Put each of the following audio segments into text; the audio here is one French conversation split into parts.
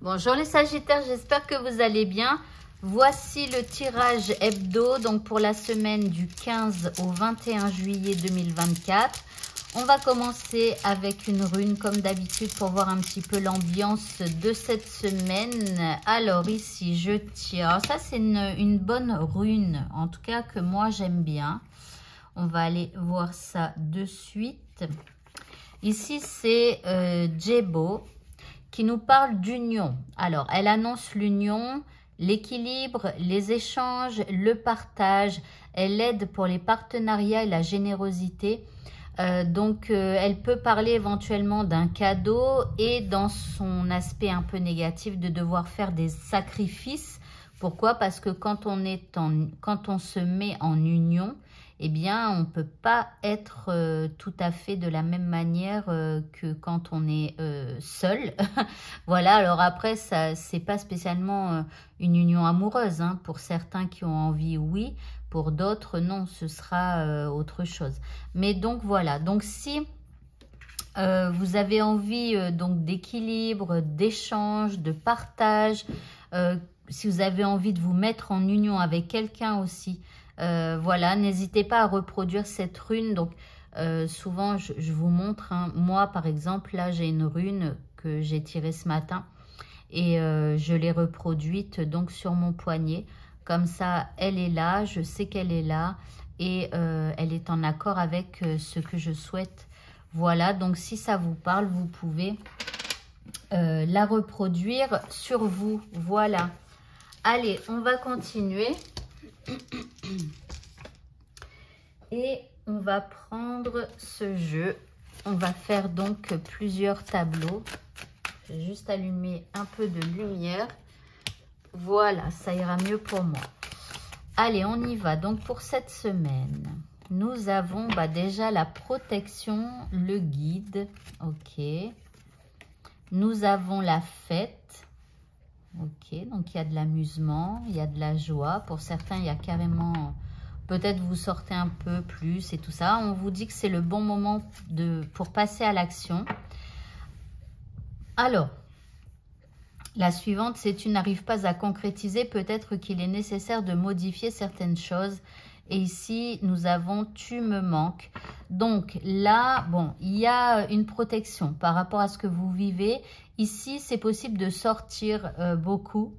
Bonjour les Sagittaires, j'espère que vous allez bien. Voici le tirage hebdo, donc pour la semaine du 15 au 21 juillet 2024. On va commencer avec une rune comme d'habitude pour voir un petit peu l'ambiance de cette semaine. Alors ici, je tire. Alors ça, c'est une bonne rune, en tout cas que moi j'aime bien. On va aller voir ça de suite. Ici, c'est Djebo qui nous parle d'union. Alors, elle annonce l'union, l'équilibre, les échanges, le partage. Elle aide pour les partenariats et la générosité. Elle peut parler éventuellement d'un cadeau et dans son aspect un peu négatif de devoir faire des sacrifices. Pourquoi? Parce que quand on se met en union, eh bien, on ne peut pas être tout à fait de la même manière que quand on est seul. Voilà, alors après, ça c'est pas spécialement une union amoureuse. Hein. Pour certains qui ont envie, oui. Pour d'autres, non, ce sera autre chose. Mais donc, voilà. Donc, si vous avez envie donc d'équilibre, d'échange, de partage, si vous avez envie de vous mettre en union avec quelqu'un aussi, voilà, n'hésitez pas à reproduire cette rune. Donc, souvent, je vous montre. Hein, moi, par exemple, là, j'ai une rune que j'ai tirée ce matin et je l'ai reproduite donc sur mon poignet. Comme ça, elle est là, je sais qu'elle est là et elle est en accord avec ce que je souhaite. Voilà, donc si ça vous parle, vous pouvez la reproduire sur vous. Voilà. Allez, on va continuer. Et on va prendre ce jeu. On va faire donc plusieurs tableaux. Je vais juste allumer un peu de lumière. Voilà, ça ira mieux pour moi. Allez, on y va. Donc, pour cette semaine, nous avons déjà la protection, le guide. Ok. Nous avons la fête. Ok, donc il y a de l'amusement, il y a de la joie. Pour certains, il y a carrément... Peut-être vous sortez un peu plus et tout ça. On vous dit que c'est le bon moment pour passer à l'action. Alors, la suivante, c'est tu n'arrives pas à concrétiser. Peut-être qu'il est nécessaire de modifier certaines choses. Et ici, nous avons tu me manques. Donc là, bon, il y a une protection par rapport à ce que vous vivez. Ici, c'est possible de sortir beaucoup.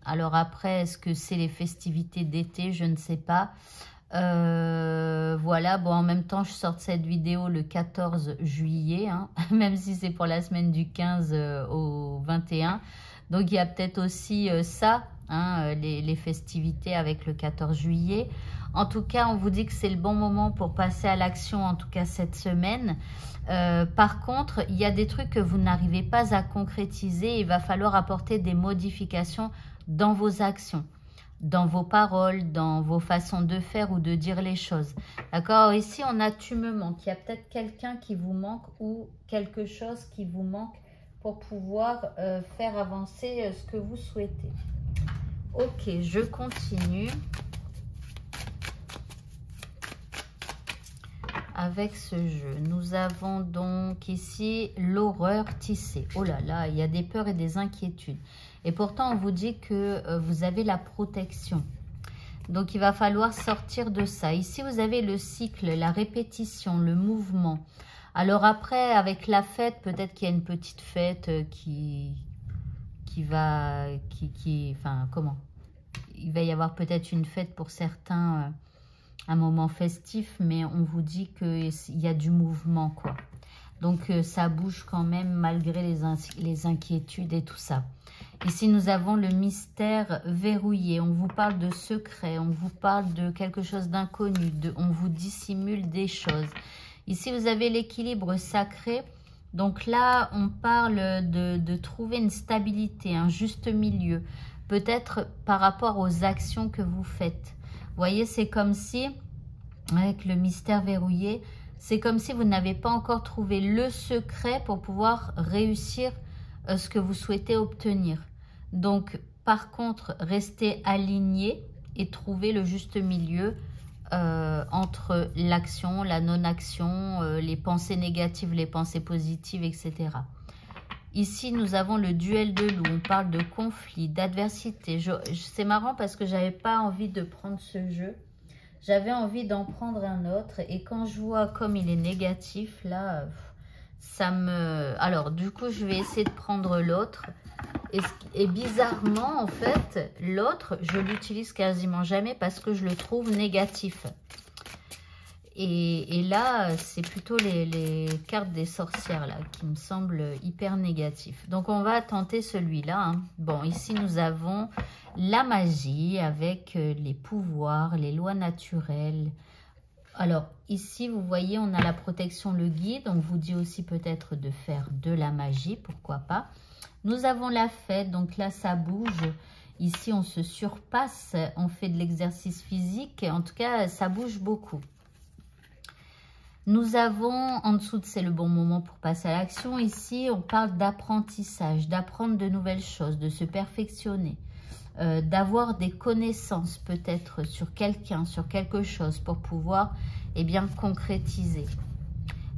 Alors après, est-ce que c'est les festivités d'été? Je ne sais pas. Voilà, bon, en même temps, je sors cette vidéo le 14 juillet, hein, même si c'est pour la semaine du 15 au 21. Donc, il y a peut-être aussi ça, hein, les festivités avec le 14 juillet. En tout cas, on vous dit que c'est le bon moment pour passer à l'action, en tout cas cette semaine. Par contre, il y a des trucs que vous n'arrivez pas à concrétiser. Il va falloir apporter des modifications dans vos actions, dans vos paroles, dans vos façons de faire ou de dire les choses. D'accord? Ici, on a tu me manques. Il y a peut-être quelqu'un qui vous manque ou quelque chose qui vous manque pour pouvoir faire avancer ce que vous souhaitez. Ok, je continue avec ce jeu. Nous avons donc ici l'horreur tissée. Oh là là, il y a des peurs et des inquiétudes. Et pourtant, on vous dit que vous avez la protection. Donc, il va falloir sortir de ça. Ici, vous avez le cycle, la répétition, le mouvement. Alors après, avec la fête, peut-être qu'il y a une petite fête enfin, comment? Il va y avoir peut-être une fête pour certains, un moment festif, mais on vous dit qu'il y a du mouvement, quoi. Donc, ça bouge quand même malgré les inquiétudes et tout ça. Ici, nous avons le mystère verrouillé. On vous parle de secret, on vous parle de quelque chose d'inconnu, on vous dissimule des choses. Ici, vous avez l'équilibre sacré. Donc là, on parle de trouver une stabilité, un juste milieu. Peut-être par rapport aux actions que vous faites. Vous voyez, c'est comme si, avec le mystère verrouillé, c'est comme si vous n'avez pas encore trouvé le secret pour pouvoir réussir ce que vous souhaitez obtenir. Donc, par contre, restez aligné et trouvez le juste milieu entre l'action, la non-action, les pensées négatives, les pensées positives, etc. Ici, nous avons le duel de loup. On parle de conflit, d'adversité. C'est marrant parce que j'avais pas envie de prendre ce jeu. J'avais envie d'en prendre un autre. Et quand je vois comme il est négatif, là, ça me... Alors, du coup, je vais essayer de prendre l'autre. Et bizarrement, en fait, l'autre, je l'utilise quasiment jamais parce que je le trouve négatif. Et là, c'est plutôt les cartes des sorcières là qui me semblent hyper négatifs. Donc, on va tenter celui-là. Hein. Bon, ici, nous avons la magie avec les pouvoirs, les lois naturelles. Alors, ici, vous voyez, on a la protection, le guide. On vous dit aussi peut-être de faire de la magie, pourquoi pas. Nous avons la fête, donc là, ça bouge. Ici, on se surpasse, on fait de l'exercice physique. En tout cas, ça bouge beaucoup. Nous avons, en dessous, c'est le bon moment pour passer à l'action. Ici, on parle d'apprentissage, d'apprendre de nouvelles choses, de se perfectionner, d'avoir des connaissances peut-être sur quelqu'un, sur quelque chose pour pouvoir bien concrétiser.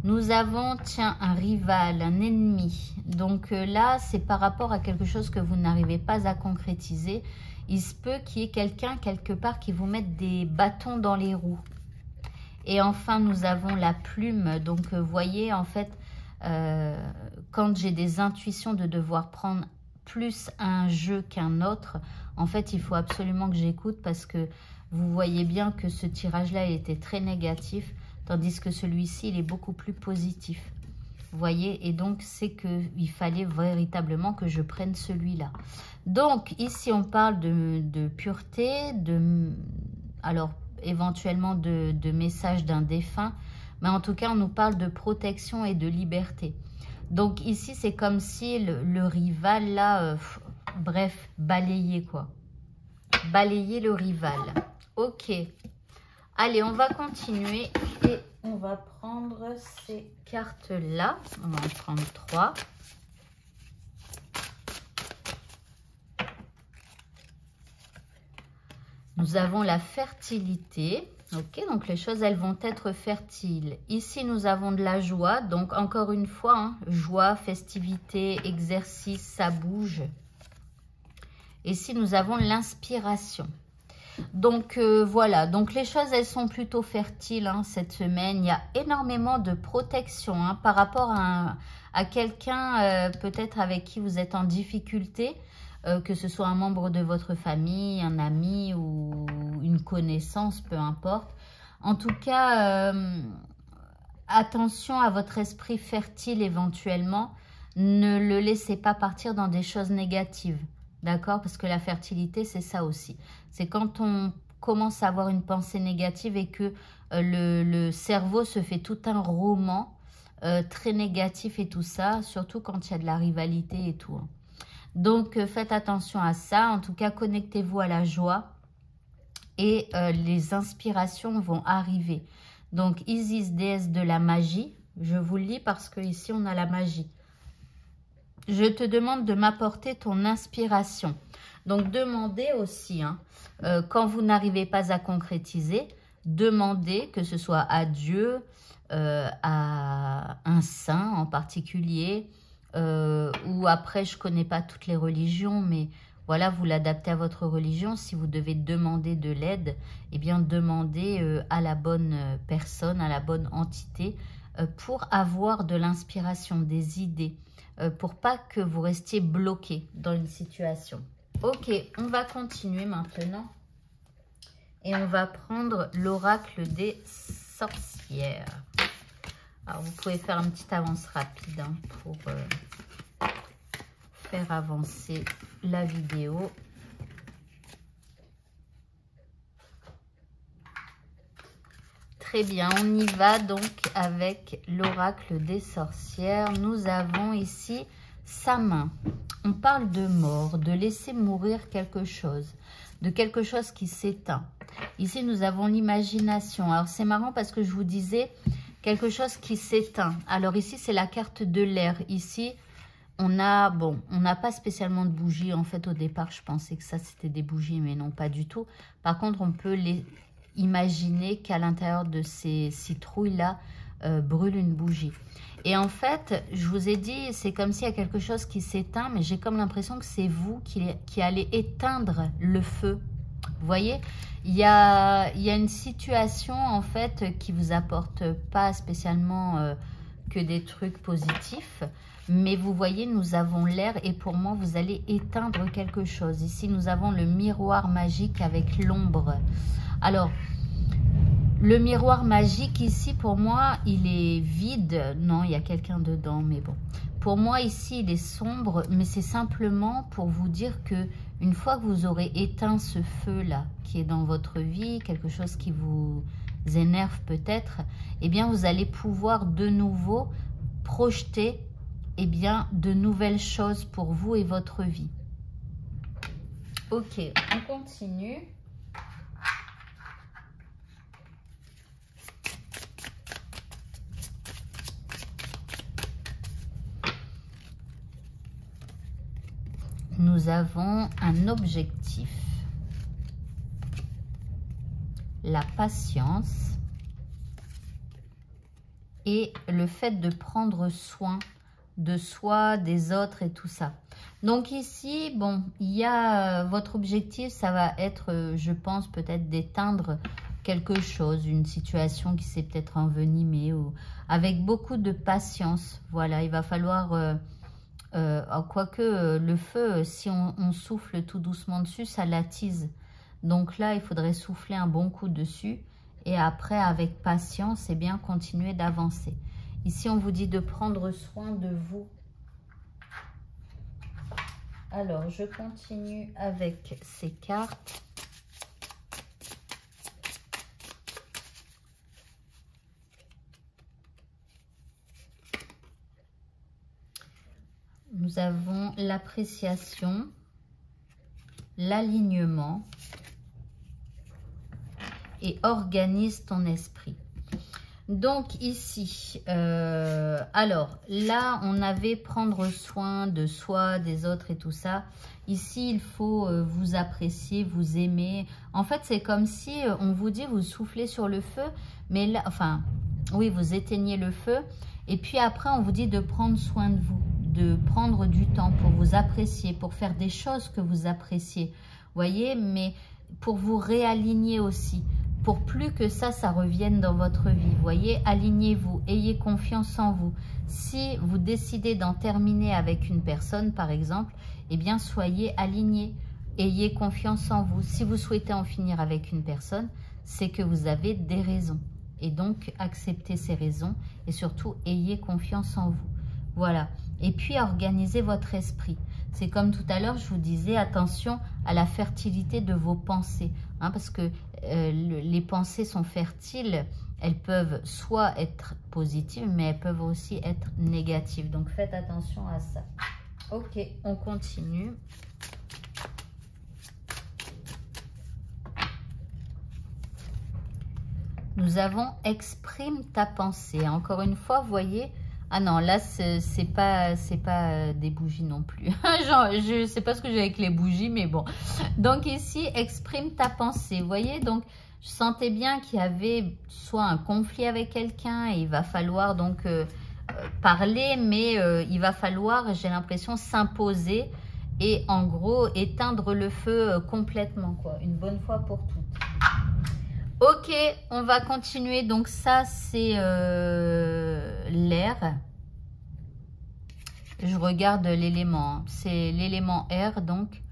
Nous avons, tiens, un rival, un ennemi. Donc là, c'est par rapport à quelque chose que vous n'arrivez pas à concrétiser. Il se peut qu'il y ait quelqu'un quelque part qui vous mette des bâtons dans les roues. Et enfin, nous avons la plume. Donc, vous voyez, en fait, quand j'ai des intuitions de devoir prendre plus un jeu qu'un autre, en fait, il faut absolument que j'écoute parce que vous voyez bien que ce tirage-là était très négatif, tandis que celui-ci, il est beaucoup plus positif. Vous voyez, et donc, c'est qu'il fallait véritablement que je prenne celui-là. Donc, ici, on parle de pureté, alors, éventuellement de messages d'un défunt, mais en tout cas on nous parle de protection et de liberté. Donc ici c'est comme si le rival là, bref, balayer quoi, balayer le rival. Ok, allez, on va continuer et on va prendre ces cartes là, on va en prendre 3. Nous avons la fertilité. Ok, donc les choses, elles vont être fertiles. Ici, nous avons de la joie. Donc, encore une fois, hein, joie, festivité, exercice, ça bouge. Ici, nous avons l'inspiration. Donc, voilà. Donc, les choses, elles sont plutôt fertiles hein, cette semaine. Il y a énormément de protection hein, par rapport à quelqu'un peut-être avec qui vous êtes en difficulté. Que ce soit un membre de votre famille, un ami ou une connaissance, peu importe. En tout cas, attention à votre esprit fertile éventuellement. Ne le laissez pas partir dans des choses négatives, d'accord? Parce que la fertilité, c'est ça aussi. C'est quand on commence à avoir une pensée négative et que le cerveau se fait tout un roman très négatif et tout ça, surtout quand il y a de la rivalité et tout. Hein. Donc, faites attention à ça. En tout cas, connectez-vous à la joie et les inspirations vont arriver. Donc, Isis, déesse de la magie. Je vous le lis parce que ici on a la magie. Je te demande de m'apporter ton inspiration. Donc, demandez aussi, hein, quand vous n'arrivez pas à concrétiser, demandez que ce soit à Dieu, à un saint en particulier, ou après, je ne connais pas toutes les religions, mais voilà, vous l'adaptez à votre religion. Si vous devez demander de l'aide, eh bien, demandez à la bonne personne, à la bonne entité, pour avoir de l'inspiration, des idées, pour pas que vous restiez bloqué dans une situation. Ok, on va continuer maintenant. Et on va prendre l'oracle des sorcières. Alors, vous pouvez faire une petite avance rapide hein, pour faire avancer la vidéo. Très bien, on y va donc avec l'oracle des sorcières. Nous avons ici sa main. On parle de mort, de laisser mourir quelque chose, de quelque chose qui s'éteint. Ici, nous avons l'imagination. Alors, c'est marrant parce que je vous disais quelque chose qui s'éteint. Alors, ici, c'est la carte de l'air. Ici, on n'a pas spécialement de bougies. En fait, au départ, je pensais que ça, c'était des bougies, mais non, pas du tout. Par contre, on peut imaginer qu'à l'intérieur de ces citrouilles-là, brûle une bougie. Et en fait, je vous ai dit, c'est comme s'il y a quelque chose qui s'éteint, mais j'ai comme l'impression que c'est vous qui allez éteindre le feu. Vous voyez, il y a une situation en fait qui vous apporte pas spécialement que des trucs positifs. Mais vous voyez, nous avons l'air et pour moi, vous allez éteindre quelque chose. Ici, nous avons le miroir magique avec l'ombre. Alors, le miroir magique ici, pour moi, il est vide. Non, il y a quelqu'un dedans, mais bon. Pour moi, ici, il est sombre, mais c'est simplement pour vous dire que une fois que vous aurez éteint ce feu-là, qui est dans votre vie, quelque chose qui vous énerve peut-être, eh bien, vous allez pouvoir de nouveau projeter eh bien, de nouvelles choses pour vous et votre vie. Ok, on continue. Nous avons un objectif. La patience et le fait de prendre soin de soi, des autres et tout ça. Donc ici, bon, il y a votre objectif, ça va être, je pense, peut-être d'éteindre quelque chose, une situation qui s'est peut-être envenimée ou avec beaucoup de patience. Voilà, il va falloir, quoique le feu, si on souffle tout doucement dessus, ça l'attise. Donc là, il faudrait souffler un bon coup dessus et après, avec patience, eh bien, continuer d'avancer. Ici, on vous dit de prendre soin de vous. Alors, je continue avec ces cartes. Nous avons l'appréciation, l'alignement et organise ton esprit. Donc ici, alors là, on avait prendre soin de soi, des autres et tout ça. Ici, il faut vous apprécier, vous aimer. En fait, c'est comme si on vous dit, vous soufflez sur le feu, mais là, enfin, oui, vous éteignez le feu. Et puis après, on vous dit de prendre soin de vous, de prendre du temps pour vous apprécier, pour faire des choses que vous appréciez. Vous voyez, mais pour vous réaligner aussi. Pour plus que ça revienne dans votre vie. Vous voyez, alignez-vous, ayez confiance en vous. Si vous décidez d'en terminer avec une personne, par exemple, eh bien, soyez alignés, ayez confiance en vous. Si vous souhaitez en finir avec une personne, c'est que vous avez des raisons. Et donc, acceptez ces raisons et surtout, ayez confiance en vous. Voilà. Et puis, organisez votre esprit. C'est comme tout à l'heure, je vous disais, attention à la fertilité de vos pensées. Hein, parce que les pensées sont fertiles. Elles peuvent soit être positives, mais elles peuvent aussi être négatives. Donc, faites attention à ça. Ok, on continue. Nous avons exprime ta pensée. Encore une fois, vous voyez... Ah non, là, c'est pas des bougies non plus. Genre, je sais pas ce que j'ai avec les bougies, mais bon. Donc ici, exprime ta pensée. Vous voyez, donc, je sentais bien qu'il y avait soit un conflit avec quelqu'un et il va falloir donc parler, mais il va falloir, j'ai l'impression, s'imposer et en gros, éteindre le feu complètement, quoi. Une bonne fois pour toutes. Ok, on va continuer. Donc ça, c'est l'air. Je regarde l'élément. Hein. C'est l'élément air, donc,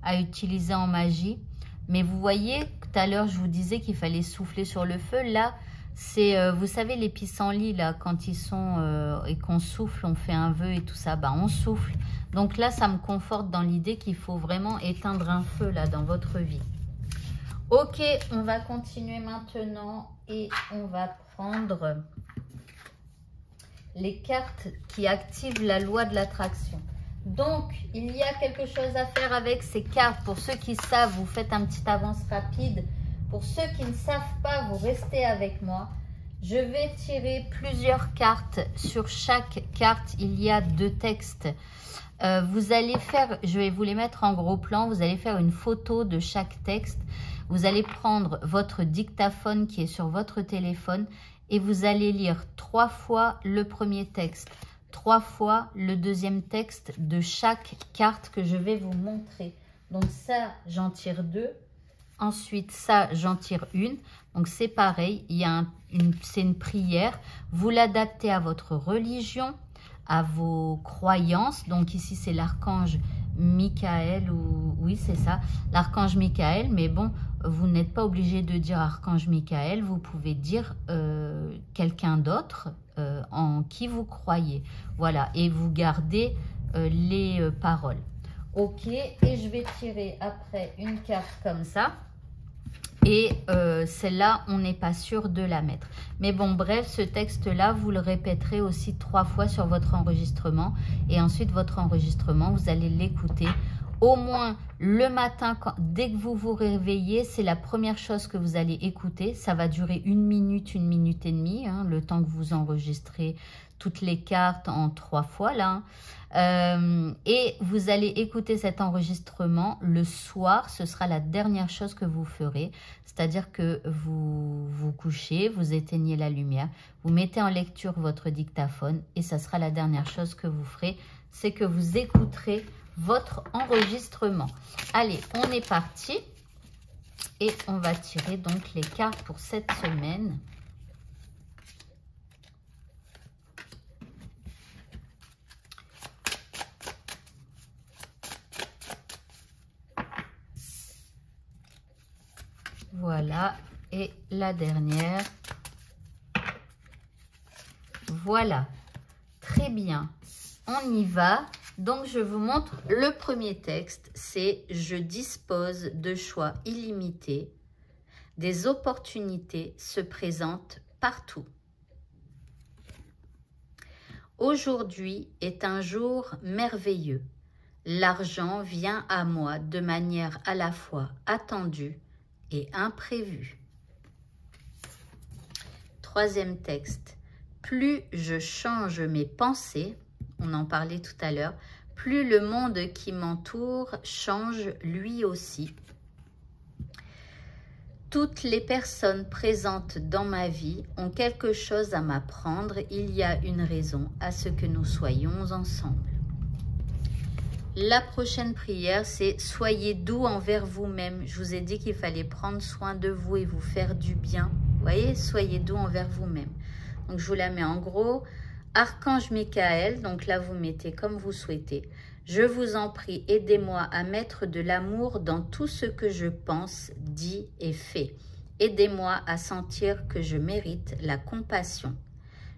à utiliser en magie. Mais vous voyez, tout à l'heure, je vous disais qu'il fallait souffler sur le feu. Là, c'est, vous savez, les pissenlits, là, quand ils sont et qu'on souffle, on fait un vœu et tout ça, bah, on souffle. Donc là, ça me conforte dans l'idée qu'il faut vraiment éteindre un feu, là, dans votre vie. Ok, on va continuer maintenant et on va prendre les cartes qui activent la loi de l'attraction. Donc, il y a quelque chose à faire avec ces cartes. Pour ceux qui savent, vous faites un petit avance rapide. Pour ceux qui ne savent pas, vous restez avec moi. Je vais tirer plusieurs cartes. Sur chaque carte, il y a 2 textes. Vous allez faire, je vais vous les mettre en gros plan. Vous allez faire une photo de chaque texte. Vous allez prendre votre dictaphone qui est sur votre téléphone et vous allez lire 3 fois le premier texte, 3 fois le deuxième texte de chaque carte que je vais vous montrer. Donc ça, j'en tire 2. Ensuite, ça, j'en tire 1. Donc c'est pareil, c'est une prière. Vous l'adaptez à votre religion, à vos croyances. Donc ici, c'est l'archange Michael, ou oui, c'est ça, l'archange Michael. Mais bon, vous n'êtes pas obligé de dire archange Michael. Vous pouvez dire quelqu'un d'autre en qui vous croyez. Voilà, et vous gardez les paroles. Ok, et je vais tirer après une carte comme ça. Et celle-là, on n'est pas sûr de la mettre. Mais bon, bref, ce texte-là, vous le répéterez aussi 3 fois sur votre enregistrement. Et ensuite, votre enregistrement, vous allez l'écouter au moins le matin. Dès que vous vous réveillez, c'est la première chose que vous allez écouter. Ça va durer 1 minute, 1 minute et demie, hein, le temps que vous enregistrez toutes les cartes en 3 fois là. Et vous allez écouter cet enregistrement le soir. Ce sera la dernière chose que vous ferez. C'est-à-dire que vous vous couchez, vous éteignez la lumière, vous mettez en lecture votre dictaphone et ça sera la dernière chose que vous ferez. C'est que vous écouterez votre enregistrement. Allez, on est parti. Et on va tirer donc les cartes pour cette semaine. Voilà, et la dernière. Voilà, très bien, on y va. Donc, je vous montre le premier texte, c'est « Je dispose de choix illimités. Des opportunités se présentent partout. Aujourd'hui est un jour merveilleux. L'argent vient à moi de manière à la fois attendue et imprévu. » Troisième texte. Plus je change mes pensées, on en parlait tout à l'heure, plus le monde qui m'entoure change lui aussi. Toutes les personnes présentes dans ma vie ont quelque chose à m'apprendre. Il y a une raison à ce que nous soyons ensemble. La prochaine prière, c'est « Soyez doux envers vous-même ». Je vous ai dit qu'il fallait prendre soin de vous et vous faire du bien. Vous voyez, soyez doux envers vous-même. Donc, je vous la mets en gros. Archange Michael, donc là, vous mettez comme vous souhaitez. Je vous en prie, aidez-moi à mettre de l'amour dans tout ce que je pense, dis et fais. Aidez-moi à sentir que je mérite la compassion.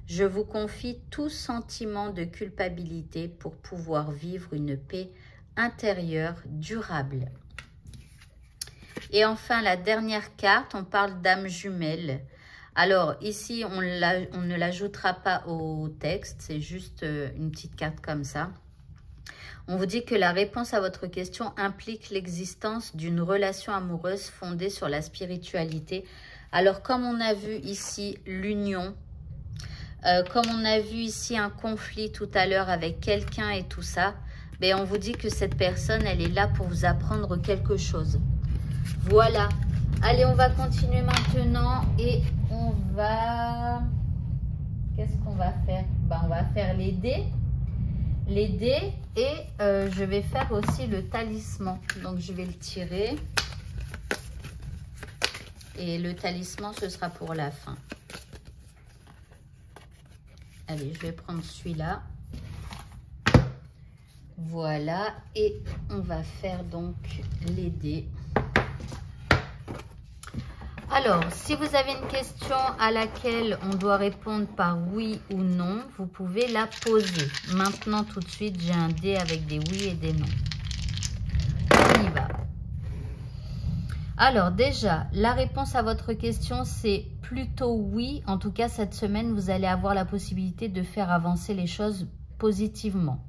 Je vous confie tout sentiment de culpabilité pour pouvoir vivre une paix intérieure durable. Et enfin, la dernière carte, on parle d'âme jumelle. Alors, ici, on ne l'ajoutera pas au texte, c'est juste une petite carte comme ça. On vous dit que la réponse à votre question implique l'existence d'une relation amoureuse fondée sur la spiritualité. Alors, comme on a vu ici l'union, comme on a vu ici un conflit tout à l'heure avec quelqu'un et tout ça, ben on vous dit que cette personne, elle est là pour vous apprendre quelque chose. Voilà. Allez, on va continuer maintenant et on va... Qu'est-ce qu'on va faire? Ben, on va faire les dés. Les dés et je vais faire aussi le talisman. Donc, je vais le tirer. Et le talisman, ce sera pour la fin. Allez, je vais prendre celui-là. Voilà. Et on va faire donc les dés. Alors, si vous avez une question à laquelle on doit répondre par oui ou non, vous pouvez la poser. Maintenant, tout de suite, j'ai un dé avec des oui et des non. On y va. Alors, déjà, la réponse à votre question, c'est plutôt oui. En tout cas, cette semaine, vous allez avoir la possibilité de faire avancer les choses positivement.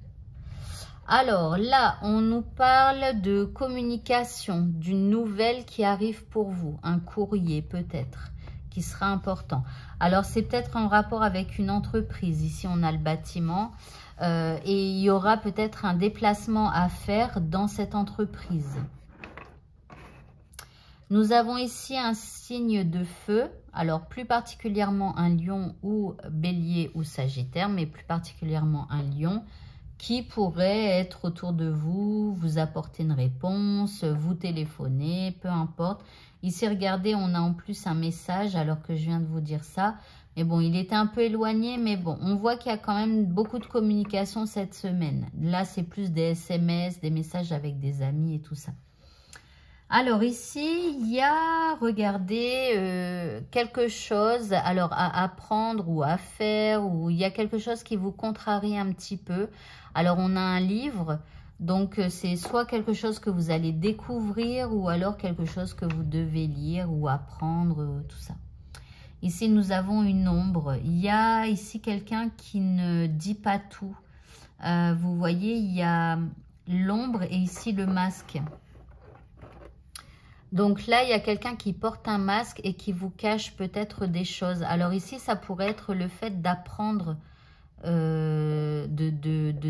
Alors là, on nous parle de communication, d'une nouvelle qui arrive pour vous, un courrier peut-être, qui sera important. Alors c'est peut-être en rapport avec une entreprise, ici on a le bâtiment, et il y aura peut-être un déplacement à faire dans cette entreprise. Nous avons ici un signe de feu, alors plus particulièrement un lion ou bélier ou sagittaire, mais plus particulièrement un lion qui pourrait être autour de vous, vous apporter une réponse, vous téléphoner, peu importe. Ici, regardez, on a en plus un message alors que je viens de vous dire ça. Mais bon, il était un peu éloigné, mais bon, on voit qu'il y a quand même beaucoup de communication cette semaine. Là, c'est plus des SMS, des messages avec des amis et tout ça. Alors ici, il y a, regardez, quelque chose alors à apprendre ou à faire, ou il y a quelque chose qui vous contrarie un petit peu. Alors on a un livre, donc c'est soit quelque chose que vous allez découvrir ou alors quelque chose que vous devez lire ou apprendre, tout ça. Ici, nous avons une ombre. Il y a ici quelqu'un qui ne dit pas tout. Vous voyez, il y a l'ombre et ici le masque. Donc là, il y a quelqu'un qui porte un masque et qui vous cache peut-être des choses. Alors ici, ça pourrait être le fait d'apprendre, de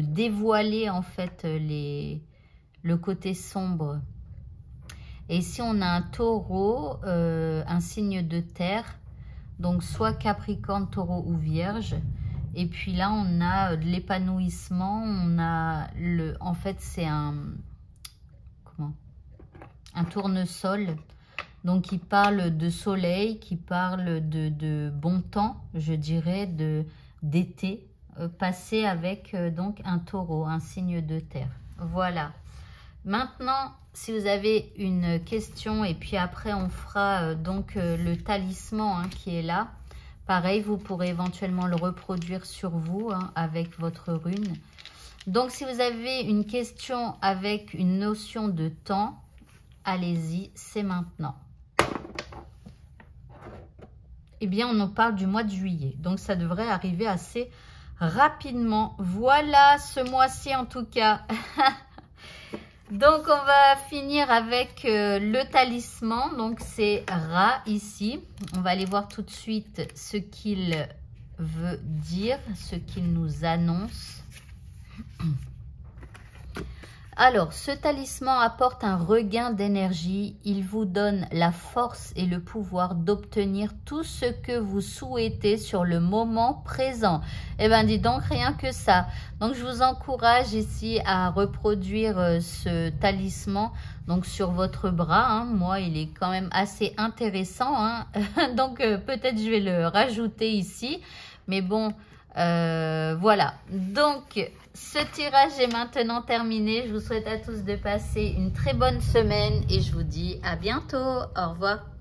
dévoiler en fait le côté sombre. Et ici, on a un taureau, un signe de terre. Donc soit Capricorne, Taureau ou Vierge. Et puis là, on a de l'épanouissement. On a en fait, c'est un tournesol, donc qui parle de soleil, qui parle de bon temps, je dirais, d'été, passé avec donc un taureau, un signe de terre. Voilà. Maintenant, si vous avez une question, et puis après on fera donc le talisman hein, qui est là. Pareil, vous pourrez éventuellement le reproduire sur vous hein, avec votre rune. Donc, si vous avez une question avec une notion de temps, allez-y, c'est maintenant. Eh bien, on en parle du mois de juillet. Donc, ça devrait arriver assez rapidement. Voilà, ce mois-ci en tout cas. Donc, on va finir avec le talisman. Donc, c'est Ra ici. On va aller voir tout de suite ce qu'il veut dire, ce qu'il nous annonce. Alors, ce talisman apporte un regain d'énergie. Il vous donne la force et le pouvoir d'obtenir tout ce que vous souhaitez sur le moment présent. Eh bien, dis donc, rien que ça. Donc, je vous encourage ici à reproduire ce talisman donc sur votre bras. Hein. Moi, il est quand même assez intéressant. Hein. Donc, peut-être je vais le rajouter ici. Mais bon, voilà. Donc, ce tirage est maintenant terminé. Je vous souhaite à tous de passer une très bonne semaine et je vous dis à bientôt. Au revoir.